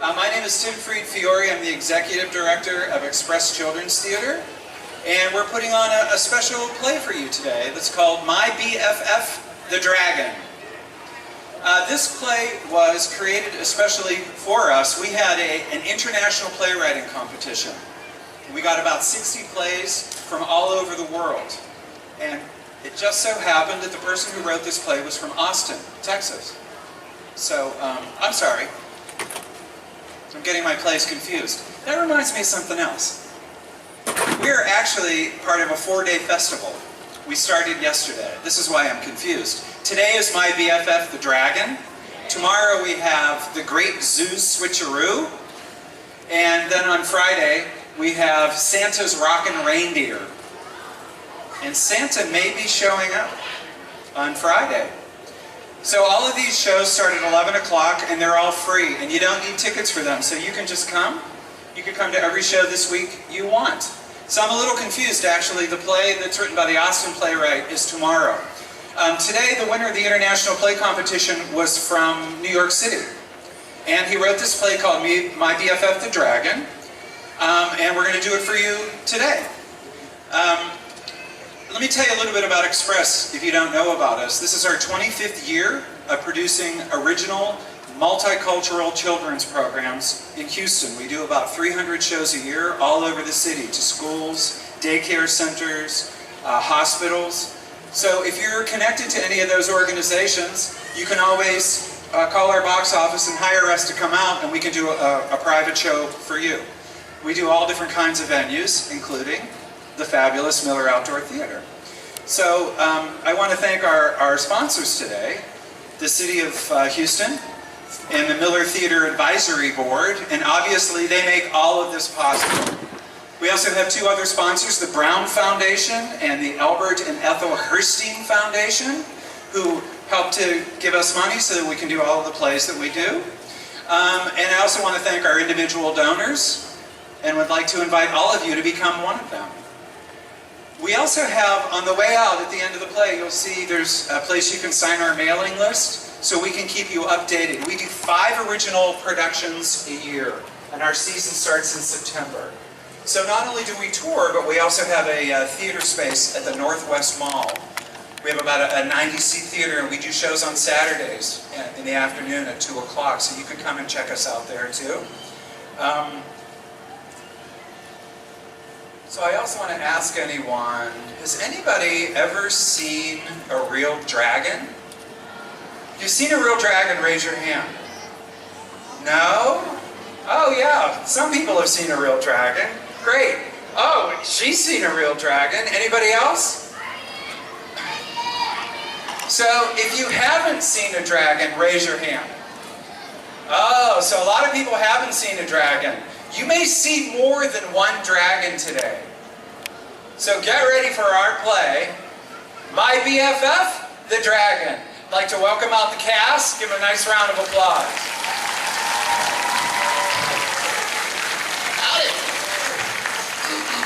My name is Tim Fried-Fiore. I'm the Executive Director of Express Children's Theater. And we're putting on a special play for you today that's called My BFF The Dragon. This play was created especially for us. We had an international playwriting competition. We got about 60 plays from all over the world. And it just so happened that the person who wrote this play was from Austin, Texas. So, I'm sorry. I'm getting my plays confused. That reminds me of something else. We're actually part of a 4-day festival. We started yesterday. This is why I'm confused. Today is My BFF The Dragon. Tomorrow we have The Great Zeus Switcheroo. And then on Friday we have Santa's Rockin' Reindeer. And Santa may be showing up on Friday. So all of these shows start at 11 o'clock and they're all free and you don't need tickets for them. So you can just come. You can come to every show this week you want. So I'm a little confused actually. The play that's written by the Austin playwright is tomorrow. Today the winner of the International Play Competition was from New York City. And he wrote this play called My BFF The Dragon. And we're going to do it for you today. Let me tell you a little bit about Express if you don't know about us. This is our 25th year of producing original, multicultural children's programs in Houston. We do about 300 shows a year all over the city to schools, daycare centers, hospitals. So if you're connected to any of those organizations, you can always call our box office and hire us to come out and we can do a private show for you. We do all different kinds of venues, including the fabulous Miller Outdoor Theater. So I want to thank our sponsors today, the City of Houston and the Miller Theater Advisory Board, and obviously they make all of this possible. We also have two other sponsors, the Brown Foundation and the Albert and Ethel Herstein Foundation, who help to give us money so that we can do all of the plays that we do. And I also want to thank our individual donors and would like to invite all of you to become one of them. We also have, on the way out at the end of the play, you'll see there's a place you can sign our mailing list so we can keep you updated. We do 5 original productions a year, and our season starts in September. So not only do we tour, but we also have a theater space at the Northwest Mall. We have about a 90-seat theater, and we do shows on Saturdays in the afternoon at 2 o'clock, so you can come and check us out there too. So I also want to ask anyone, has anybody ever seen a real dragon? If you've seen a real dragon, raise your hand. No? Oh yeah, some people have seen a real dragon. Great. Oh, she's seen a real dragon. Anybody else? So if you haven't seen a dragon, raise your hand. Oh, so a lot of people haven't seen a dragon. You may see more than one dragon today. So get ready for our play, My BFF The Dragon. I'd like to welcome out the cast. Give them a nice round of applause. Howdy.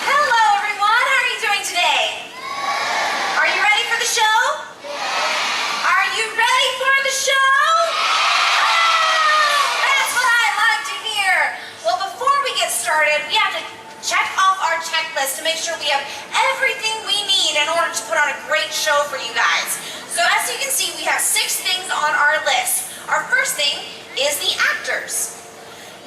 Hello everyone, how are you doing today? Are you ready for the show? Are you ready for the show? That's what I like to hear. Well, before we get started, we have to check off our checklist to make sure we have everything we need in order to put on a great show for you guys. So as you can see, we have 6 things on our list. Our first thing is the actors.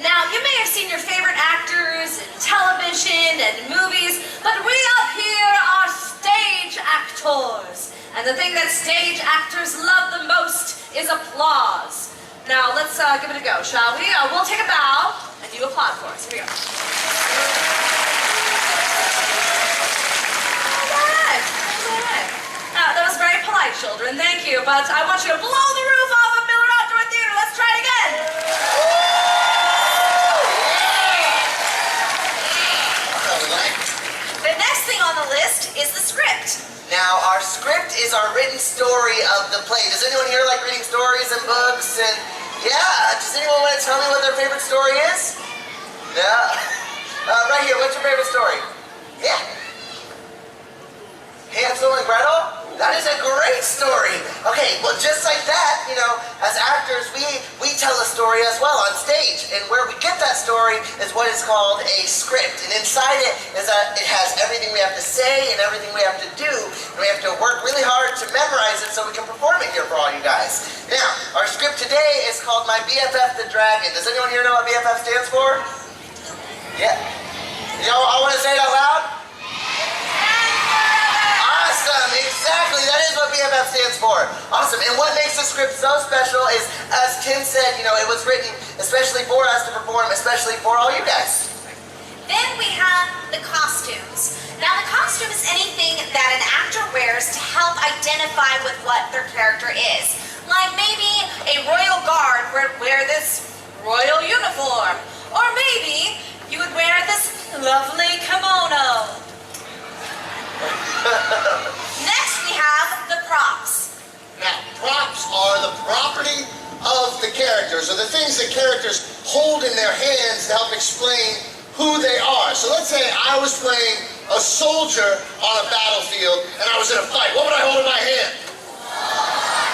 Now, you may have seen your favorite actors in television and movies, but we up here are stage actors. And the thing that stage actors love the most is applause. Now, let's give it a go, shall we? We'll take a bow, and you applaud for us. Here we go. That was very polite, children. Thank you. But I want you to blow the roof off of Miller Outdoor Theater. Let's try it again. The next thing on the list is the script. Now, our script is our written story of the play. Does anyone here like reading stories and books? And yeah, does anyone want to tell me what their favorite story is? Yeah. Right here, what's your favorite story? Yeah. Hansel and Gretel? That is a great story. Okay, well, just like that, you know, as actors, we tell a story as well on stage. And where we get that story is what is called a script. And inside it it has everything we have to say and everything we have to do. And we have to work really hard to memorize it so we can perform it here for all you guys. Now, our script today is called My BFF The Dragon. Does anyone here know what BFF stands for? Yeah. You all want to say it out loud? Awesome, exactly. That is what BFF stands for. Awesome. And what makes the script so special is, as Tim said, you know, it was written especially for us to perform, especially for all you guys. Then we have the costumes. Now the costume is anything that an actor wears to help identify with what their character is. Like maybe a royal guard would wear this royal uniform. Or maybe you would wear this lovely kimono. Next we have the props. Now, props are the property of the characters, or the things that characters hold in their hands to help explain who they are. So let's say I was playing a soldier on a battlefield and I was in a fight. What would I hold in my hand?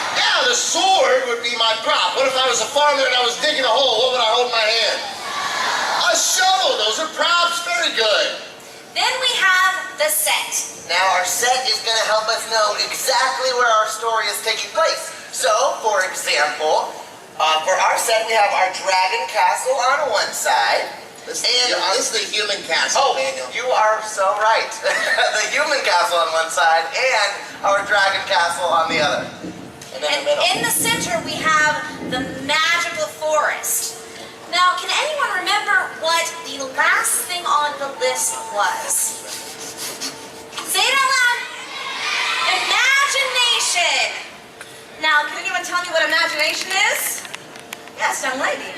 Yeah, the sword would be my prop. What if I was a farmer and I was digging a hole? What would I hold in my hand? A shovel. Those are props. Very good. Then we have the set. Now our set is going to help us know exactly where our story is taking place. So, for example, for our set we have our dragon castle on one side. This is the human castle, Oh, Daniel. you are so right. The human castle on one side and our dragon castle on the other. And in the middle. In the center we have the magical forest. Now, can anyone remember what the last thing on the list was? Say it out loud. Imagination. Now, can anyone tell me what imagination is? Yes, young lady.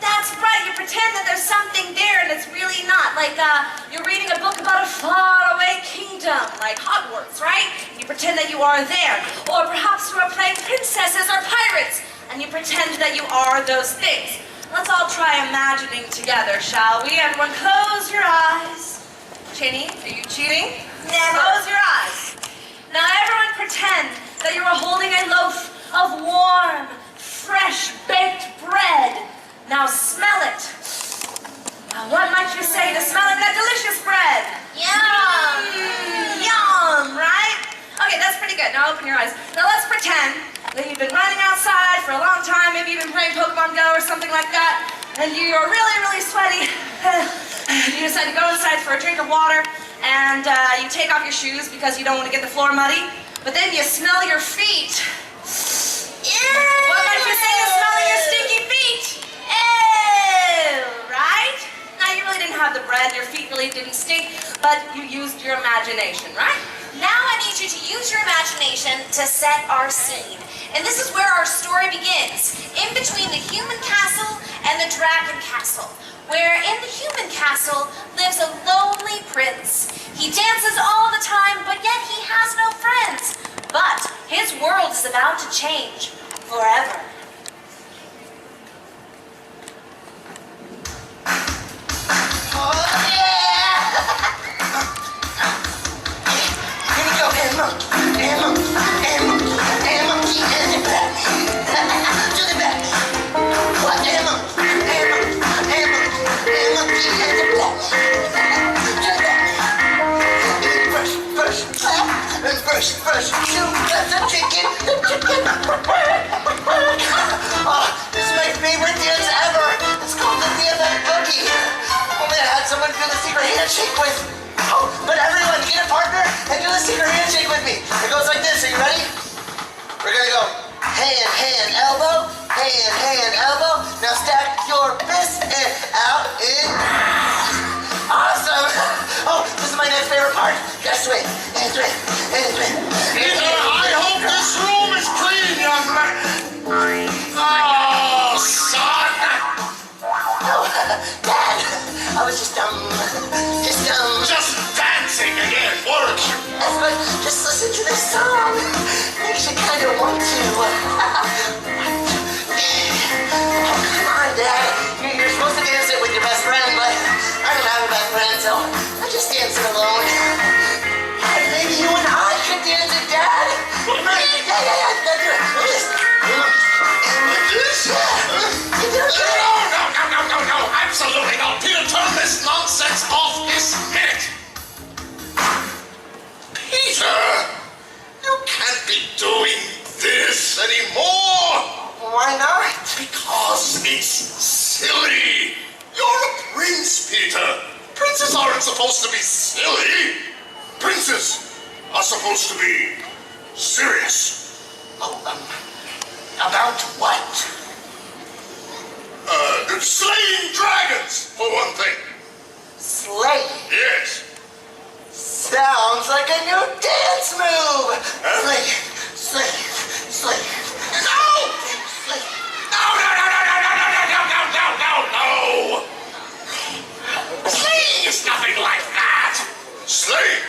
That's right. You pretend that there's something there and it's really not. Like you're reading a book about a faraway kingdom, like Hogwarts, right? You pretend that you are there. Or perhaps you are playing princesses or pirates and you pretend that you are those things. Let's all try imagining together, shall we? Everyone close your eyes. Chinny, are you cheating? Never. Close your eyes. Now everyone pretend that you are holding a loaf of warm, fresh baked bread. Now smell it. Now what might you say to smelling that delicious bread? Yum! Yum, right? Okay, that's pretty good. Now open your eyes. Now let's pretend that you've been running outside for a long time. Maybe you've been playing Pokemon Go or something like that. And you're really, really sweaty. You decide to go inside for a drink of water. And you take off your shoes because you don't want to get the floor muddy. But then you smell your feet. What might you say to smelling your stinky feet? Ew, right? Now you really didn't have the bread, your feet really didn't stink, but you used your imagination, right? Now I need you to use your imagination to set our scene. And this is where our story begins, in between the human castle and the dragon castle, where in the human castle lives a lonely prince. He dances all the time, but yet he has no friends. But his world is about to change forever. Oh, yeah! Here we go, Emma. Emma, Emma, Emma, and the back. To the back. What, Emma? Emma, Emma, Emma, and the back. To the back. First, clap, and first, shoot the chicken, Oh, this is my favorite dance ever. It's called the BFF Boogie. Only I had someone do the secret handshake with. Oh, but everyone, get a partner and do the secret handshake with me. It goes like this. Are you ready? We're gonna go hand, hand, elbow, hand, elbow. Now stack your fists and out in. Awesome. Oh, this is my next favorite part. Just wait, and wait, and wait. I hope this room is clean, young man. Oh, son. No, Dad, I was just Just dancing again. Works. That's good. Just listen to this song. Makes you kind of want to. Oh, come on, Dad. You're supposed to dance it with your best friend, but I don't have a best friend, so I'm just dancing alone. anymore. Why not? Because it's silly. You're a prince, Peter. Princes aren't supposed to be silly. Princes are supposed to be serious. Oh, about what? Slaying dragons, for one thing. Slay. Yes. Sounds like a new dance move. Slay, slay, slay. No! Slay. No, no, no, no, no, no, no, no, no, no, no, no, no! Slaying is nothing like that! Slaying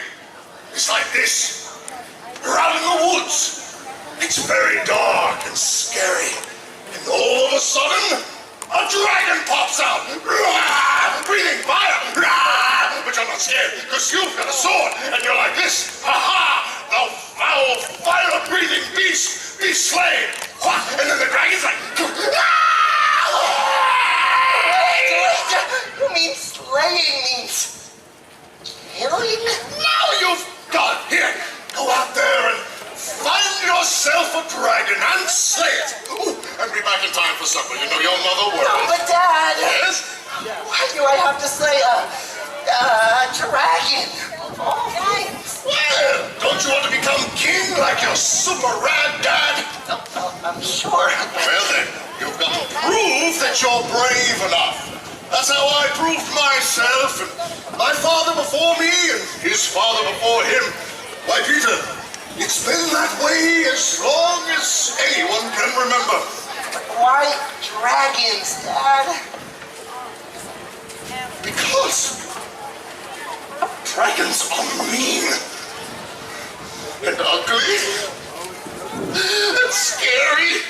is like this. You're out in the woods. It's very dark and scary. And all of a sudden, a dragon pops out. Breathing fire. But you're not scared because you've got a sword. And you're like this. Ha-ha! Thou foul, fire-breathing beast, be slain. And then the dragon's like... Wait, you mean slaying means killing? Now you've got it. Here, go out there and find yourself a dragon and slay it. Ooh, and be back in time for supper. You know your mother will. No, but Dad. Yes? Why do I have to slay a dragon? Of all things. Well, don't you want to become king like your super rad dad? I'm sure. Well then, you've got to prove that you're brave enough. That's how I proved myself, and my father before me, and his father before him. Why, Peter, it's been that way as long as anyone can remember. Why dragons, Dad? Because dragons are mean and ugly and scary,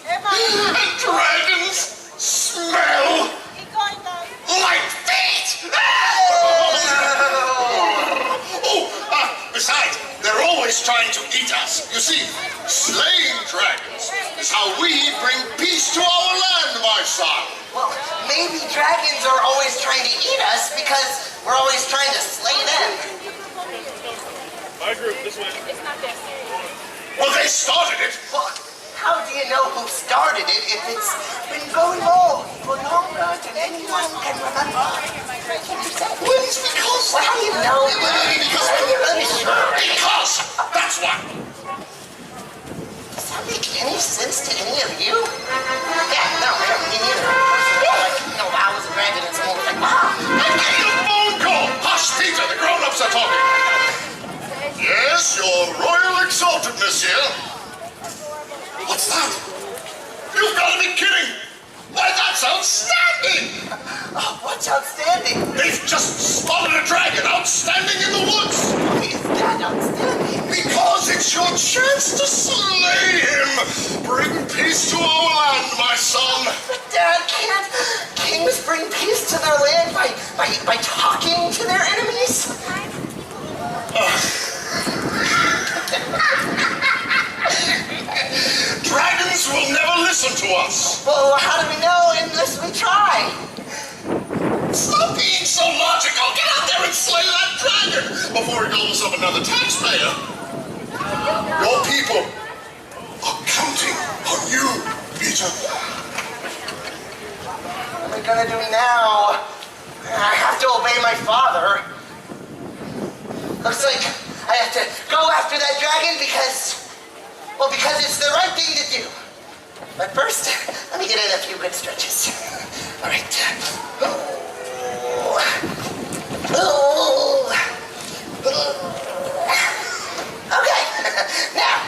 and dragons smell like feet. Besides, they're always trying to eat us. You see, slaying dragons is how we bring peace to our land, my son. Well, maybe dragons are always trying to eat us because we're always trying to slay them. My group, this way. Well, they started it. Well, how do you know who started it if it's been going on for longer than anyone can remember? Well, it's because... Well, how do you know? Because... Are you really sure? Because! That's why. Does that make any sense to any of you? Yeah, no, me neither. Like, no, I was a dragon and someone was like, wow. I'm getting a phone call. Hush, Peter, the grown-ups are talking. Yes, your royal exaltedness here. What's that? You've got to be kidding! Why, that's outstanding! Oh, what's outstanding? They've just spotted a dragon outstanding in the woods! Why is that outstanding? Because it's your chance to slay him! Bring peace to our land, my son! But Dad, can't kings bring peace to their land by talking to their enemies? Dragons will never listen to us! Well, how do we know unless we try? Stop being so logical! Get out there and slay that dragon before he gobbles up another taxpayer! Your people are counting on you, Peter. What am I gonna do now? I have to obey my father. Looks like I have to go after that dragon because it's the right thing to do. But first, let me get in a few good stretches. All right. Okay. Now,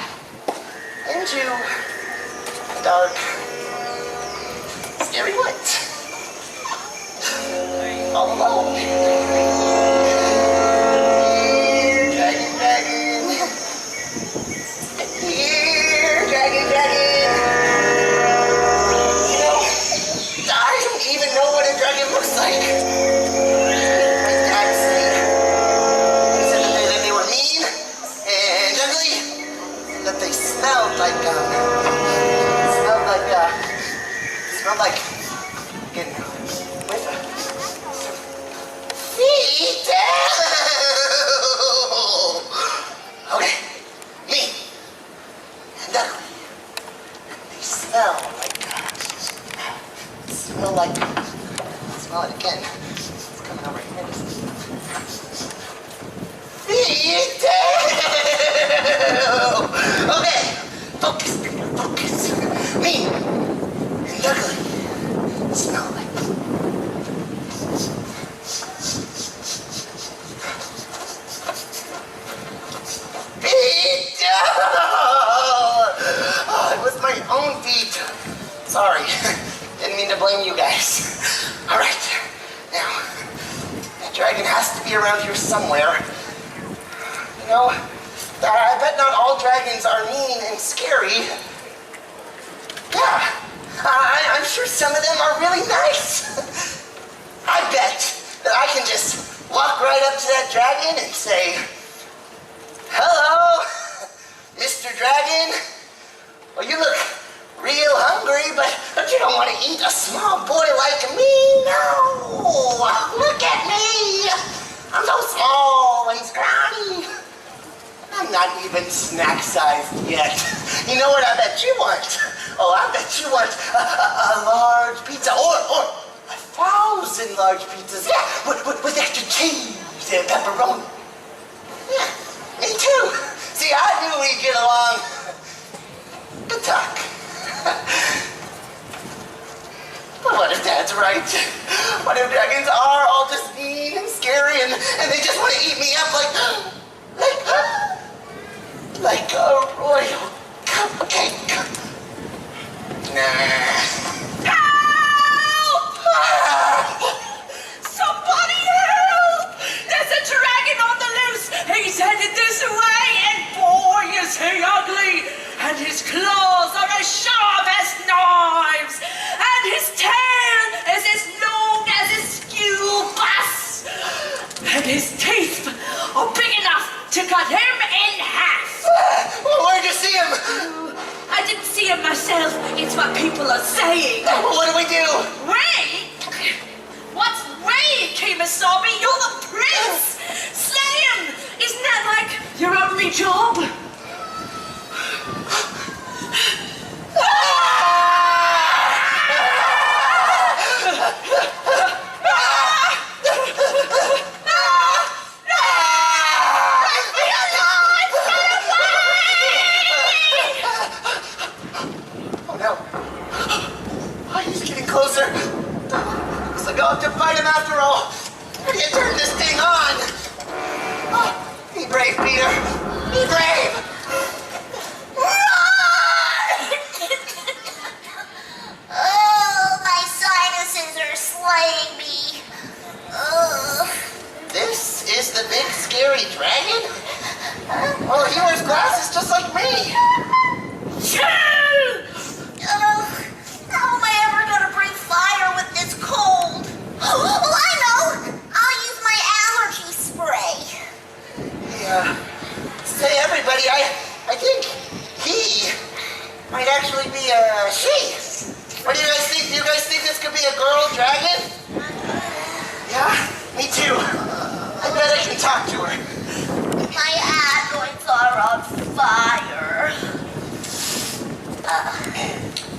into the dark, scary woods. All alone. Smelled like getting with feet. Okay, me and ugly. smell like, smell it again. It's coming over here. Okay, focus, Peter, focus. Me and Ugly smell like. Feet! Oh, it was my own feet. Sorry, didn't mean to blame you guys. All right, now, that dragon has to be around here somewhere. You know, I bet not all dragons are mean and scary. Yeah, I'm sure some of them are really nice. I bet that I can just walk right up to that dragon and say, "Hello, Mr. Dragon. Well, you look real hungry, but you don't want to eat a small boy like me. No, look at me. I'm so small and scrawny. I'm not even snack-sized yet. You know what I bet you want? Oh, I bet you want a large pizza or 1,000 large pizzas. Yeah, with extra cheese and pepperoni. Yeah, me too. See, I knew we'd get along. Good talk. But what if Dad's right? What if dragons are all just mean and scary and they just want to eat me up like a royal cupcake? Nah. Help! Somebody help! There's a dragon on the loose. He's headed this way, and boy, is he ugly. And his claws are as sharp as knives. And his tail is as long as a skew bus. And his teeth are big enough to cut him in half. Where'd you see him? I didn't see him myself. It's what people are saying. What do we do? Ray? What's Ray, Kemosabe? You're the prince! Slay him! Isn't that like your only job? Closer. Looks like I'll have to fight him after all. How do you turn this thing on? Oh, be brave, Peter. Be brave. Oh, my sinuses are slaying me. This is the big scary dragon? Well, he wears glasses just like me. How am I ever gonna breathe fire with this cold? Oh, I know! I'll use my allergy spray. Yeah. Say, everybody, I think he might actually be a she. What do you guys think? Do you guys think this could be a girl dragon? Yeah, me too. I bet I can talk to her. My adenoids are on fire.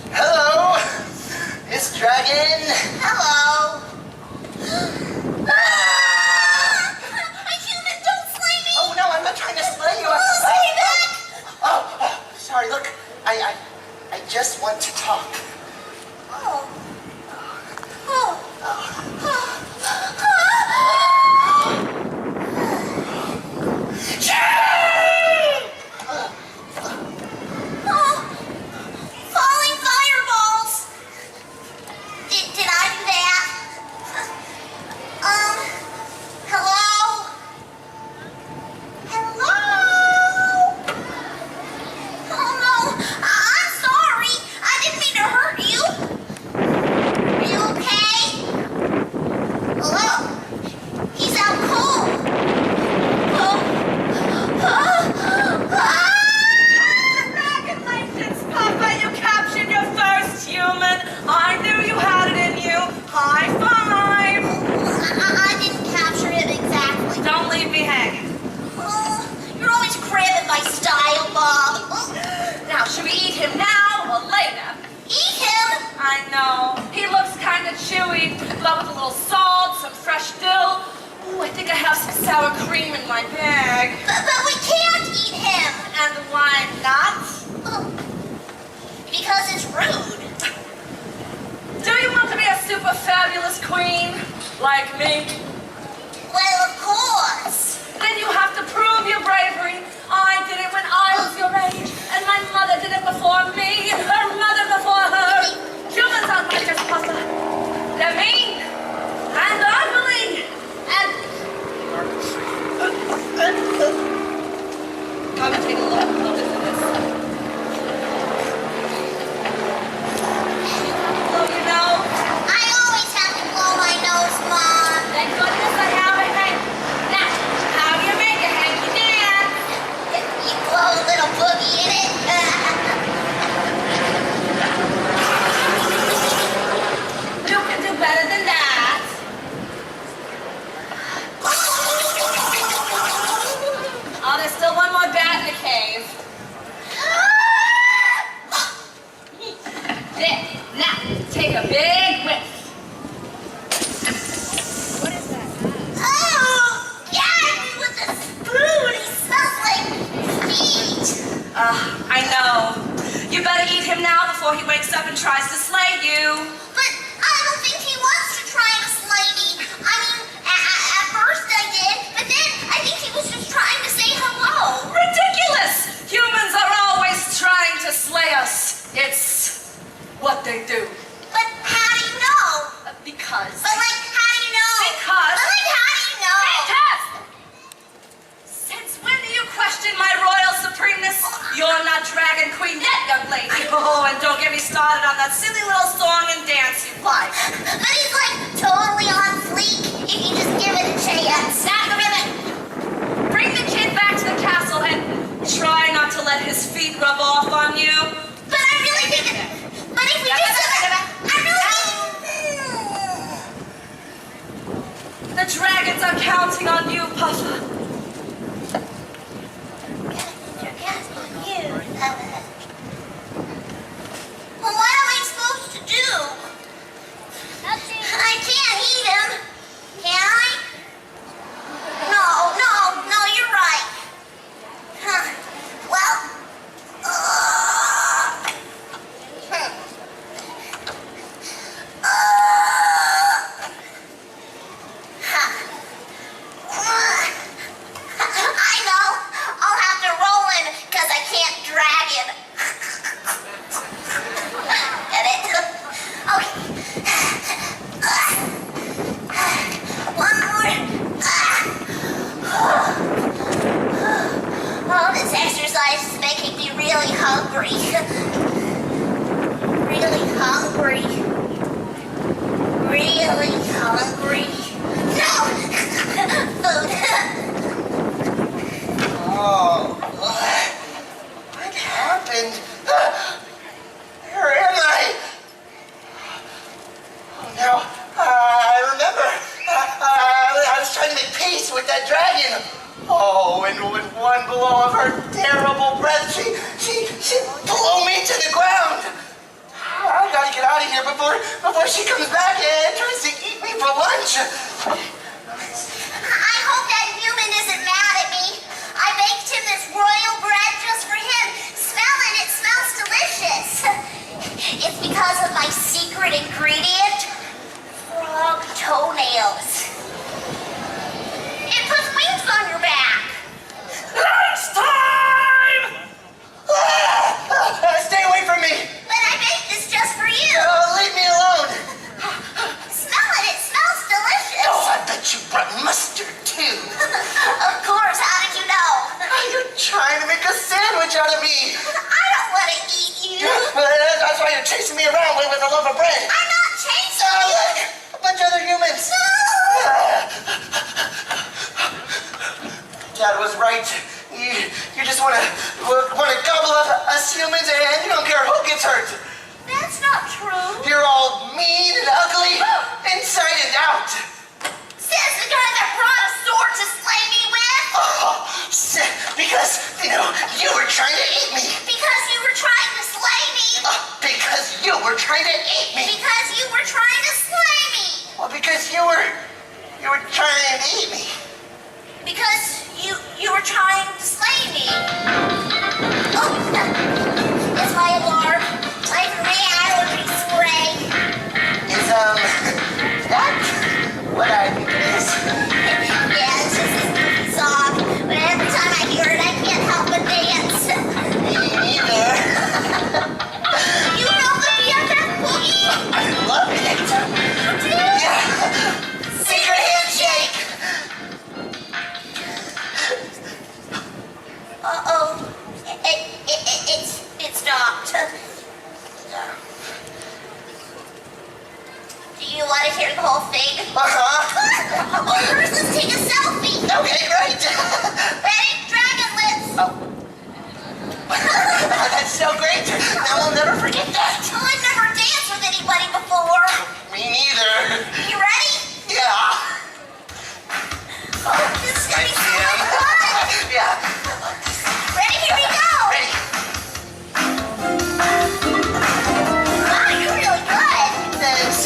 Hello, Miss Dragon. Hello. Human, don't slay me! Oh no, I'm not trying to slay you. Stay back! Oh, sorry. Look, I just want to talk. Oh. Falling fireballs! Did I do that? Hello? Hello? Oh no, I'm sorry. I didn't mean to hurt you. Are you okay? I know. He looks kind of chewy, but with a little salt, some fresh dill. Ooh, I think I have some sour cream in my bag. But we can't eat him. And why not? Because it's rude. Do you want to be a super fabulous queen like me? Well, of course. Then you have to prove your bravery. I did it when I was your age, and my mother did it before me, and her mother before her. Humans aren't like us, Papa. They're mean and ugly and... I'm gonna take a little bit of this. So you know, I always have to blow my nose, Mom. thank goodness I have a hank. Now, how do you make a hanky dance? You blow a little boogie in it. You can do better than that. Oh, there's still one more bat in the cave. There. Now, take a big whiff. Oh, yeah, with the spoon. He smells like feet. I know. You better eat him now before he wakes up and tries to slay you. But I don't think he wants to try to slay me. I mean, at first I did, but then I think he was just trying to say hello. Ridiculous! Humans are always trying to slay us. It's what they do. But how do you know? Because. But like, how do you know? Because. But like, how do you know? Because! Since when do you question my royal supremeness? You're not dragon queen yet, young lady. Oh, and don't get me started on that silly little song and dance you like. But he's like totally on fleek if you just give it a chance. Not a minute. Bring the kid back to the castle and try not to let his feet rub off on you. But I really think it. But if we just, I really. The dragons are counting on you, Puffa. Well, what am I supposed to do? I can't eat him. Can I? No, you're right. Huh. Well, I know. I'll have to roll him because I can't drag him. Get it? Okay. One more. Oh, this exercise is making me really hungry. Really hungry. Really hungry. No! Food. Oh, what happened? Where am I? Oh, now, I remember. I was trying to make peace with that dragon. Oh, and with one blow of her terrible breath, she blew me to the ground. I gotta get out of here before she comes back and tries to eat me for lunch. I hope that human isn't mad at me. I baked him this royal bread just for him. Smell it, it smells delicious. It's because of my secret ingredient, frog toenails. It puts wings on your back. Lunchtime! Stay away from me. But I baked this just for you. Leave me alone. Smell it, it smells delicious. Oh, I bet you brought mustard too. Of course, how did you know? You're trying to make a sandwich out of me. I don't want to eat you. That's why you're chasing me around with a loaf of bread. I'm not chasing you. Look, a bunch of other humans. Dad was right. You just want to gobble up us humans, and you don't care who gets hurt. That's not true. You're all mean and ugly, inside and out. Says the guy that brought a sword to slay me with. Oh, because you were trying to eat me. Because you were trying to slay me. Because you were trying to eat me? Because you were trying to slay me. Well, because you were trying to eat me. Because you were trying to slay me. Oh, it's my alarm. Like reality spray. Is, that what I think it is? Yeah, it's just this goofy song. But every time I hear it, I can't help but dance. Me neither. You know the BFF boogie? I love it. You do? Yeah. Secret handshake. Uh-oh. It stopped. Do you want to hear the whole thing? Uh-huh. Well, first let's take a selfie. Okay, great. Ready? Dragon lips. Oh. That's so great. Now I'll never forget that. Oh, I've never danced with anybody before. Me neither. You ready? Yeah. Oh, this is going to be so Yeah. much fun. Yeah. Ready? Here we go. Ready? Wow, you're really good. Thanks.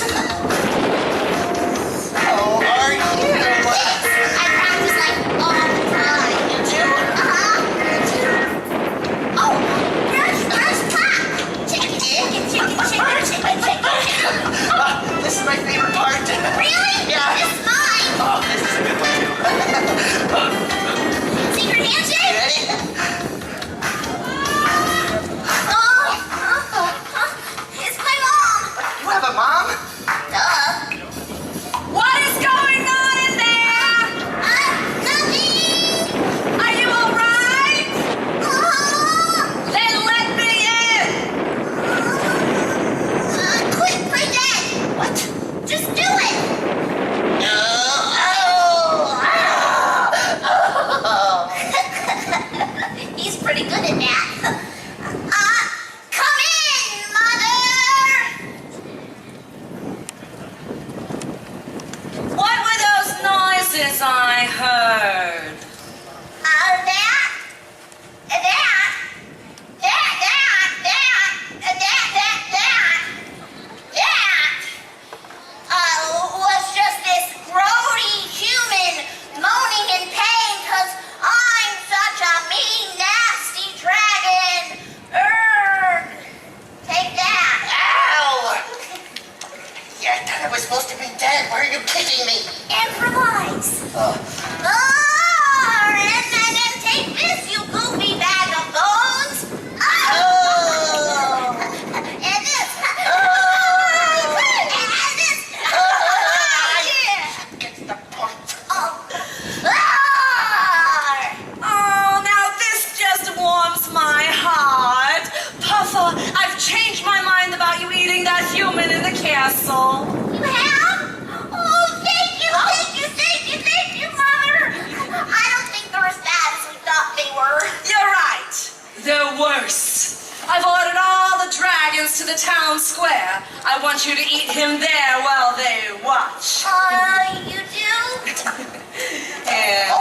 How are you? Thanks. I practice like all the time. You do? Oh, brush, clap. Chicken, chicken, chicken, chicken, chicken, chicken. This is my favorite part. Really? Yeah. This is mine. Oh, this is a good one too. Secret You handshake? ready? It's my mom. You have a mom? Duh. What is going on in there? Nothing. Are you all right? Then let me in. Quick, play dead. What? Just do it. No. He's pretty good at that. Come in, Mother. What were those noises I heard? That was just this grody human moaning in pain because I'm such a mean, nasty dragon. Take that. Ow! Yeah, I thought I was supposed to be dead. Why are you kicking me? Improvise. And then take this, you goofy bag of bones. Oh! And this. Oh! And this. Yeah. Gets the point. Oh. Oh, now this just warms my heart. Puffer, I've changed my mind about you eating that human in the castle. You have? Oh, thank you, Mother. I don't think they're as bad as we thought they were. You're right. They're worse. I've ordered all the dragons to the town square. I want you to eat him there while they watch. You do? And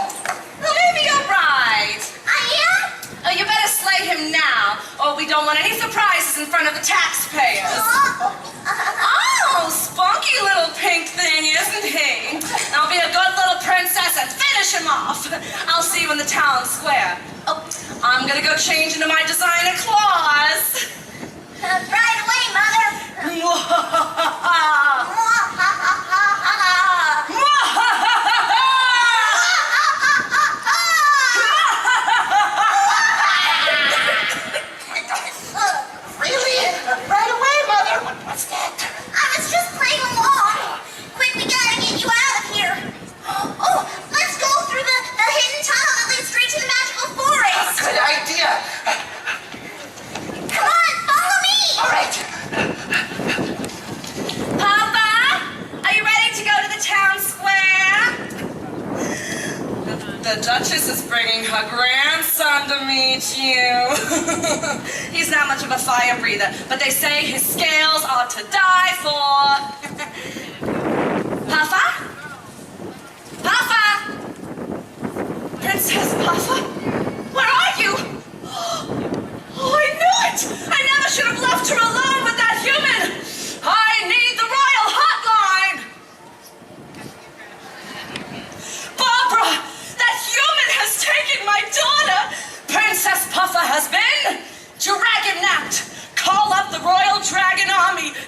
maybe you're right. I am? Oh, you better slay him now, or we don't want any surprises in front of the taxpayers. Oh, spunky little pink thing, isn't he? I'll be a good little princess and finish him off. I'll see you in the town square. Oh, I'm gonna go change into my designer claws. Right away, Mother. Really? Right away, Mother. What's that? I was just playing along. Quick, we gotta get you out of here. Oh, let's go through the hidden tunnel that leads straight to the magical forest. Good idea. Come on, follow me. All right. Papa, are you ready to go to the town square? The Duchess is bringing her grandson to meet you. He's not much of a fire breather, but they say his scales are to die for. Papa? Papa? Princess Puffer? Where are you? Oh, I knew it! I never should have left her alone with that human!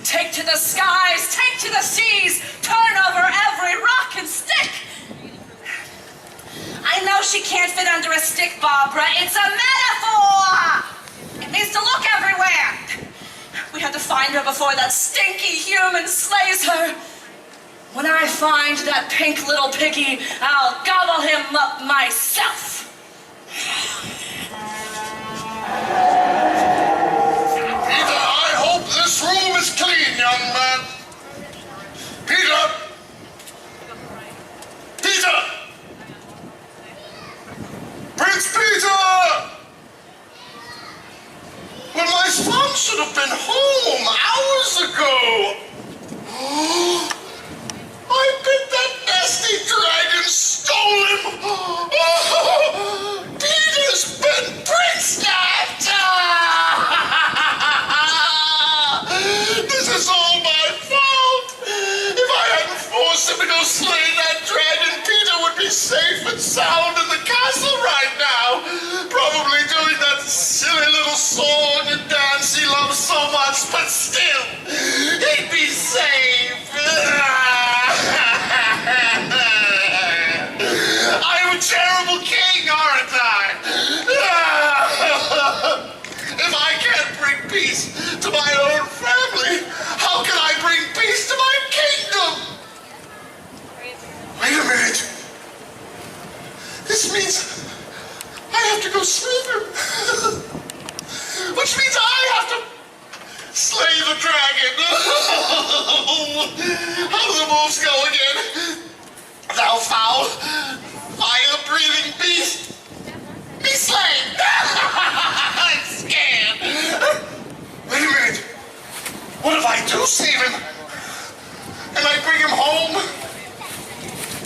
Take to the skies, take to the seas, turn over every rock and stick. I know she can't fit under a stick, Barbara. It's a metaphor. It needs to look everywhere. We have to find her before that stinky human slays her. When I find that pink little piggy, I'll gobble him up myself. Peter, I hope this room is clean, young man. Peter! Peter! Prince Peter! Well, my son should have been home hours ago. I bet that nasty dragon stole him. Peter's been prince-napped. This is all my fault. If I hadn't forced him to go slay that dragon, Peter would be safe and sound in the castle right now. Probably doing that silly little song and dance he loves so much, but still, he'd be safe. I'm a terrible king, aren't I? If I can't bring peace to my own family, how can I bring peace to my kingdom? Wait a minute. This means I have to go slay him. Which means I have to slay the dragon. How do the moves go again? Thou foul, fire-breathing beast, be slain. I'm scared. Wait a minute. What if I do save him? And I bring him home?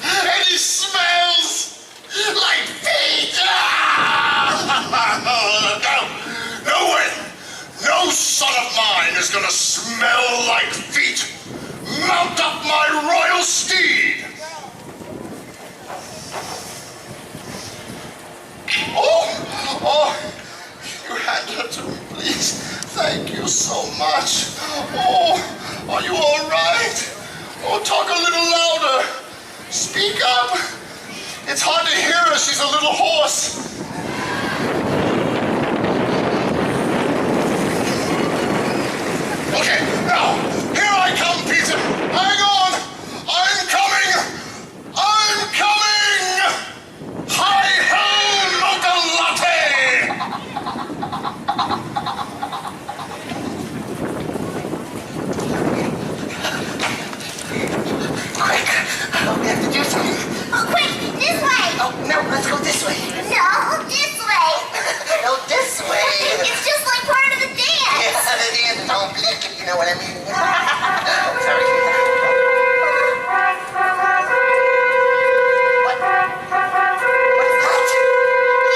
And he smells like feet! No way! No son of mine is gonna smell like feet! Mount up my royal steed! Oh, you hand her to me, please. Thank you so much. Oh, are you all right? Oh, talk a little louder. Speak up. It's hard to hear her. She's a little hoarse. Okay, now, here I come, Peter. Hang on. I'm coming. I'm coming. Hi-ho, mocha latte. Quick, we have to do something. Oh, quick, this way. Oh, no, let's go this way. No, this way. No, this way. It's just like part of the dance. Yeah, the dance is all bleak, if you know what I mean. Sorry. What? What's that?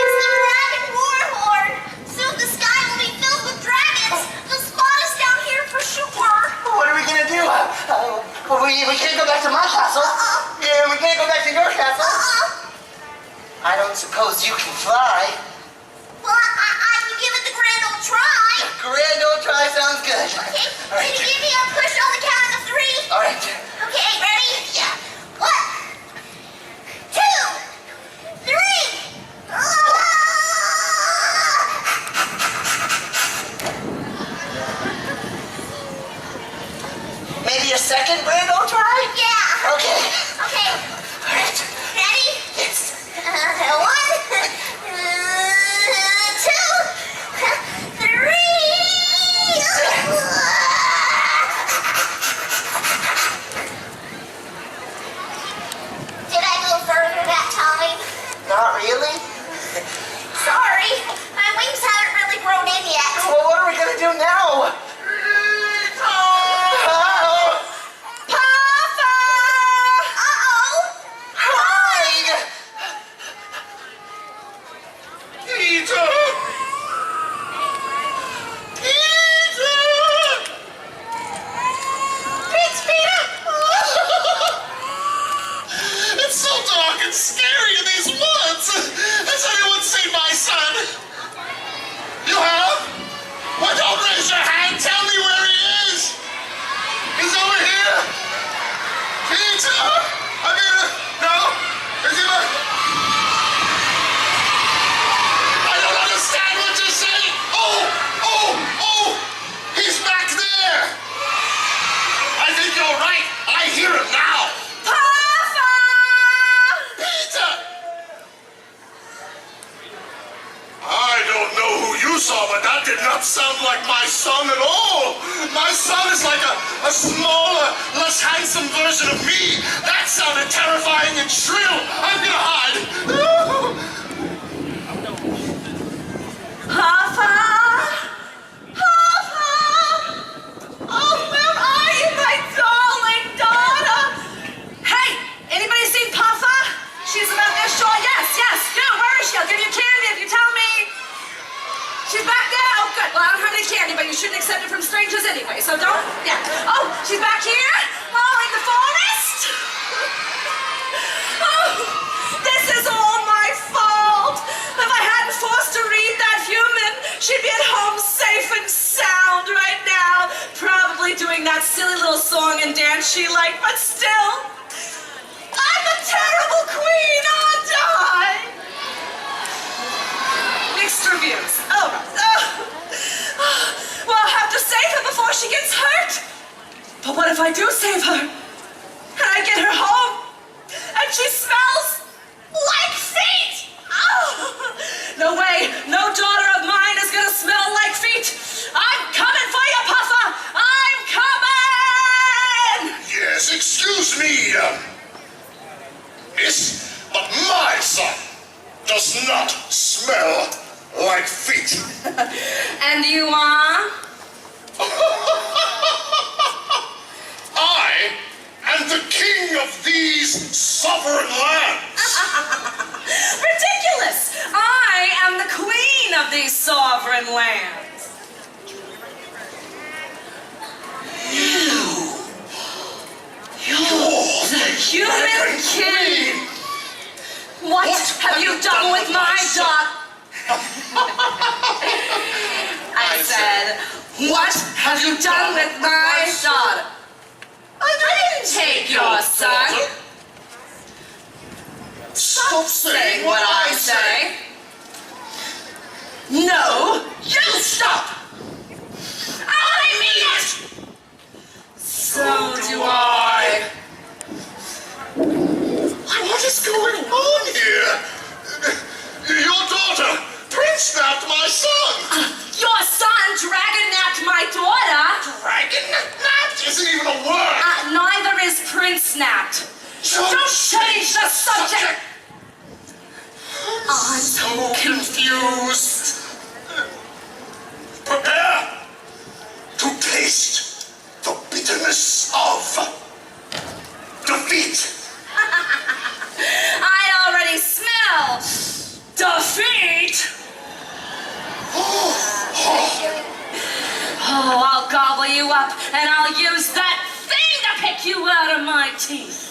It's the dragon war horn. Soon the sky will be filled with dragons. They'll spot us down here for sure. What are we gonna do? We can't go back to my castle. Yeah, we can't go back to your castle. I don't suppose you can fly. Well, I can give it the grand old try. Grand old try sounds good. Okay, All right. can you give me a push on the count of 3? All right. Okay, ready? Yeah. 1, 2, 3. Maybe a second grand old try? Yeah. Okay. Okay. All right. Ready? Yes. 1, 2, 3. Did I go further that time? Not really. Sorry, my wings haven't really grown in yet. Well, what are we gonna do now? Papa! Uh-oh! Hide! not sound like my son at all. My son is like a smaller, less handsome version of me. That sounded terrifying and shrill. I'm gonna hide. Papa! Papa! Oh, where are you, my darling daughter? Hey, anybody seen Papa? She's about this shore. Yes. Good. Where is she? I'll give you candy if you tell me. She's back there? Oh, good. Well, I don't have any candy, but you shouldn't accept it from strangers anyway, so don't. Yeah. Oh, she's back here? Oh, in the forest? Oh, this is all my fault. If I hadn't forced her to read that human, she'd be at home safe and sound right now, probably doing that silly little song and dance she liked, but still, I'm a terrible queen, aren't I? Mixed reviews. Oh, well, I'll have to save her before she gets hurt. But what if I do save her, and I get her home, and she smells like feet? Oh, no way, no daughter of mine is gonna smell like feet. I'm coming for you, Puffer. I'm coming. Yes, excuse me, miss, but my son does not smell like feet. And you are? I am the king of these sovereign lands. Ridiculous! I am the queen of these sovereign lands. You're the human king. What have you done with my daughter? I said, what have you done with my daughter? I didn't take your son. Stop saying what I say. No, you stop. I mean it. So do I. What is going on here? Your daughter prince-napped my son. Your son dragon-napped my daughter. Dragon-napped isn't even a word. Neither is prince-napped. Don't change the subject. I'm so confused. Prepare to taste the bitterness of defeat. I already smell defeat. Oh, I'll gobble you up, and I'll use that thing to pick you out of my teeth.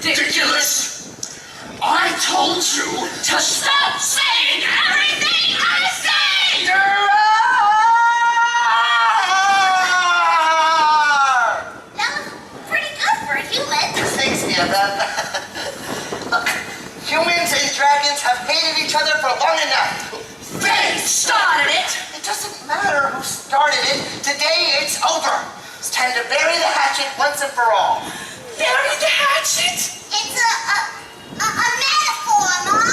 ridiculous. I told you to stop saying everything I say! That was pretty good for a human. Thanks, BFF. Look, humans and dragons have hated each other for long enough. They started it! It doesn't matter who started it. Today it's over. It's time to bury the hatchet once and for all. Bury the hatchet! It's a metaphor, Mom.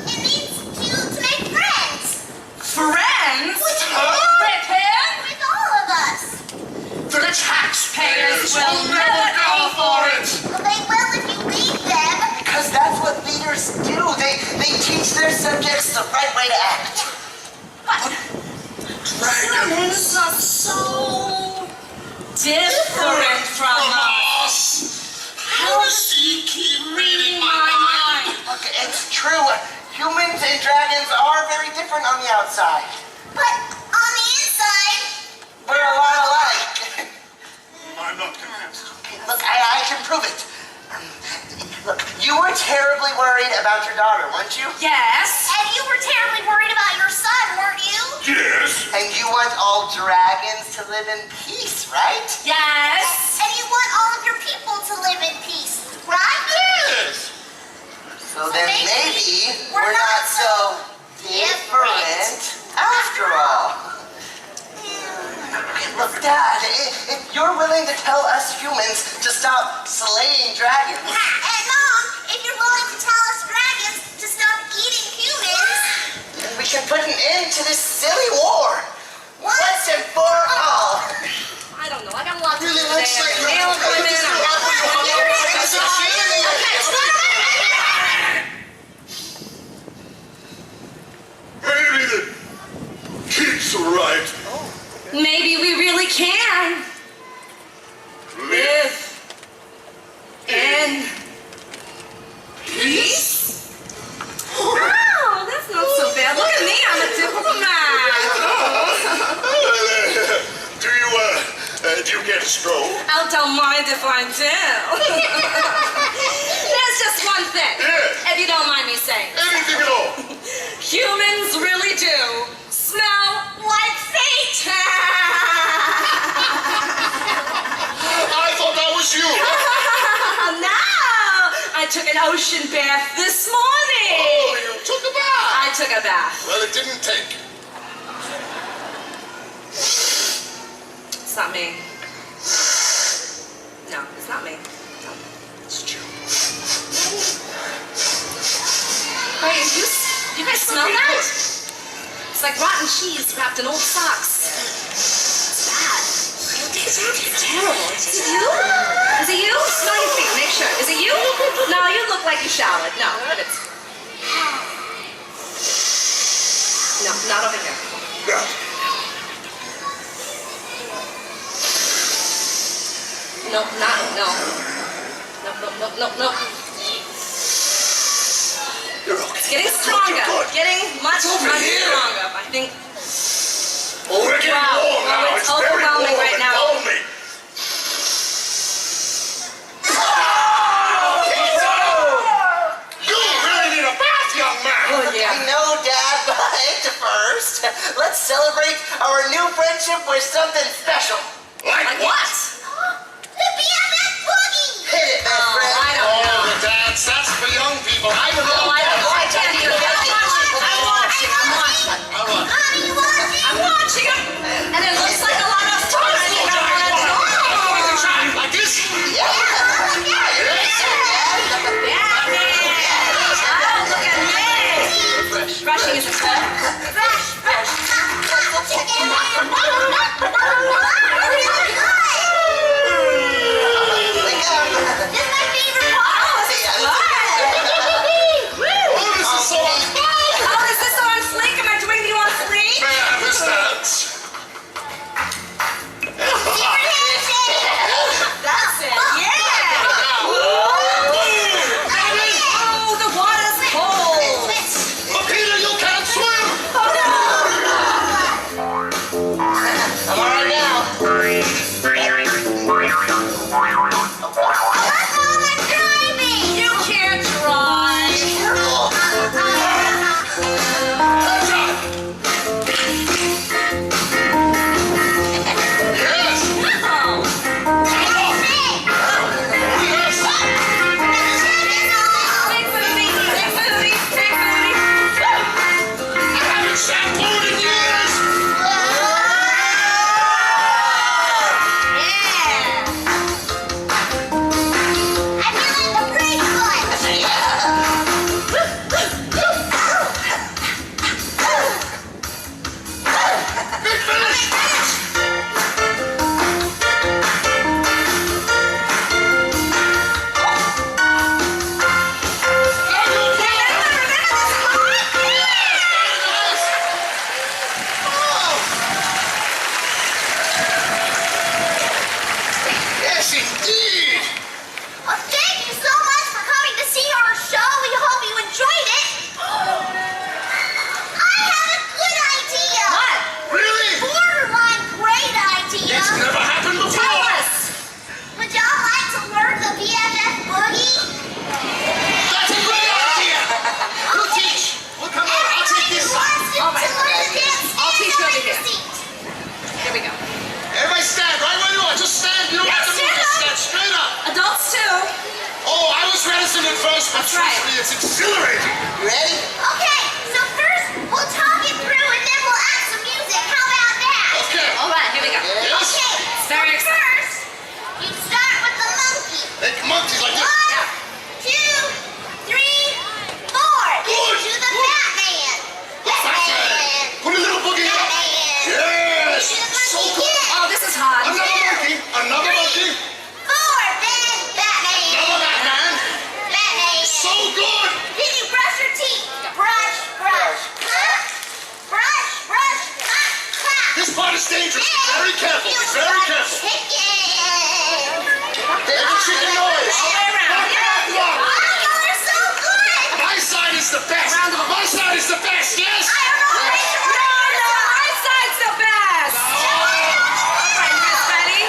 It means to make friends. Friends? With With him? With all of us. The taxpayers will never go for it! Well, they will if you leave them. Because that's what leaders do. They teach their subjects the right way to act. Humans are so different from us. How does he keep reading my mind? Look, it's true. Humans and dragons are very different on the outside. But on the inside, We're a lot alike. I'm not convinced. Look, I can prove it. Look, you were terribly worried about your daughter, weren't you? Yes. and you were terribly worried about your son, weren't you? Yes. And you want all dragons to live in peace, right? Yes. And you want all of your people to live in peace, right? Yes. So then maybe we're not so different after all. Look, Dad, if you're willing to tell us humans to stop slaying dragons, And Mom, if you're willing to tell us dragons to stop eating humans, then we can put an end to this silly war. Once and for all. I don't know. I got a lot to do Really today. likes I have a like nail appointment. Maybe the kid's right. Maybe we really can live in peace. Oh, that's not so bad. Look at me, I'm a diplomat. Do you get a stroke? I don't mind if I do. There's just one thing, Yeah. if you don't mind me saying. Anything at all? Humans really do smell like fate. I thought that was you. No, I took an ocean bath this morning. Oh, you took a bath. I took a bath. Well, it didn't take. It's not me. No, it's not me. No. It's true. Hey, you guys smell that? It's like rotten cheese wrapped in old socks. It's bad. It's terrible. Is it you? Is it you? Smell your feet. Make sure. Is it you? No, you look like you showered. No, but it's... No, not over here. No. No, not, no. No. You're okay. It's getting stronger. You're good. Getting much Over here. stronger. I think... Oh, we're getting Wow. warm now. Well, it's very overwhelming warm right and now. balmy. You really need a bath, young man. Oh, I yeah. know, Dad, but first, let's celebrate our new friendship with something special. Like what? the BFF Boogie! Hit it, best friend. I don't know. Oh, the dance. That's for young people. I don't Oh, know. I don't know. I can't do it. I'm watching. Mommy, you watching? I'm watching him. And it looks like a lot of fun. I think I want to join. Like this? Yeah. Oh, look at me. Brushing is a good. Oh, this is so fun. Oh, is this on fleek? Am I doing you on fleek? May I have this dance? That's it. Yeah. Oh, the water's cold. But Peter, you can't swim. I'm all right now. You're Never happened Tell before. us. Would y'all like to learn the BFF boogie? That's a great idea. We'll teach. We'll come over. I'll take this. Wants you All right. to learn the dance. I'll teach you over here. Seat. Here we go. Everybody stand right where you are. Just stand. You don't Yeah, have to move. stand Just up. stand straight up. Adults too. Oh, I was reticent at first, but That's right. trust me, it's exhilarating. You ready? Okay, so first we'll talk it through and then we'll add some music. How about that? Okay. All right, here we go. Yes. Okay, Very so first, you start with the monkey. Make monkeys like this. 1, 2, 3, 4. Good. To the Batman. Batman. Put a little boogie up. Batman. Yes. To the So monkey good. again. Oh, this is hot. Another monkey. Another monkey. 4, then Batman. Another Batman. Batman. So good. Then you brush your teeth. Brush, brush, clap. Brush, brush, clap, clap. This part is dangerous. Be very careful. Be very careful. Make a chicken noise. All the way around. Come on. Oh, you're so good. My side is the best. My side is the best. Yes. I don't know if it's No, no, my side's the best. All right, Miss Betty.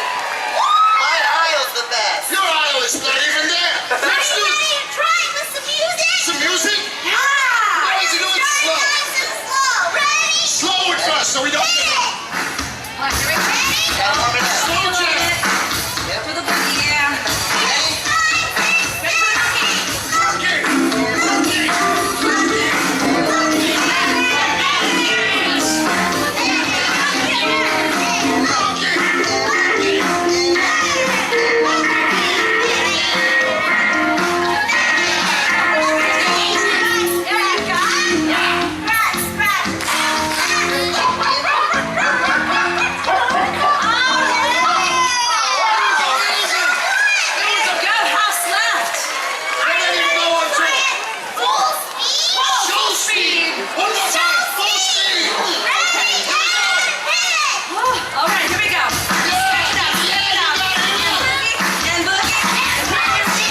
My aisle's the best. Your aisle is not even there. Let's do Ready to try it with some music? some music. Yeah. Why don't you do it slow? Nice and slow. Ready? Slow it first so we don't Hit get it. All right, here we go. Ready? Gotta warm it up. Slow a little bit. To the boogie, yeah. Ready? 5, 6, Ready for the monkey? monkey. Here we go. brush, brush. Good house left. I didn't even know one too. Full speed. Full speed. One more time. Full speed. Ready? And hit it. All right, here we go. Step it up, step it up. And boogie.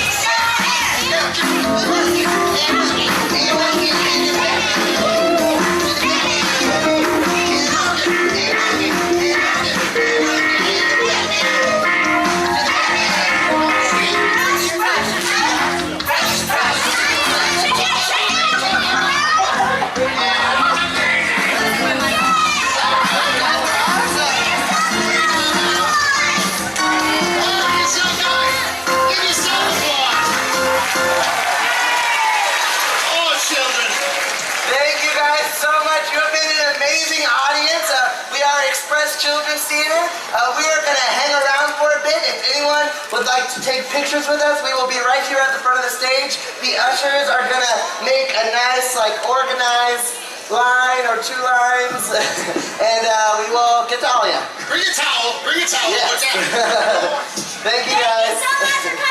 It's your guy. Give yourself applause. Oh, children. Thank you guys so much. You have been an amazing audience. We are Express Children's Theater. We are going to hang around for a bit. If anyone would like to take pictures with us, we will be right here at the front of the stage. The ushers are going to make a nice, organized line or 2 lines, and we will get to all of you. Bring your towel. Bring your towel. Yes. What's that? Thank you Thank you guys. so much for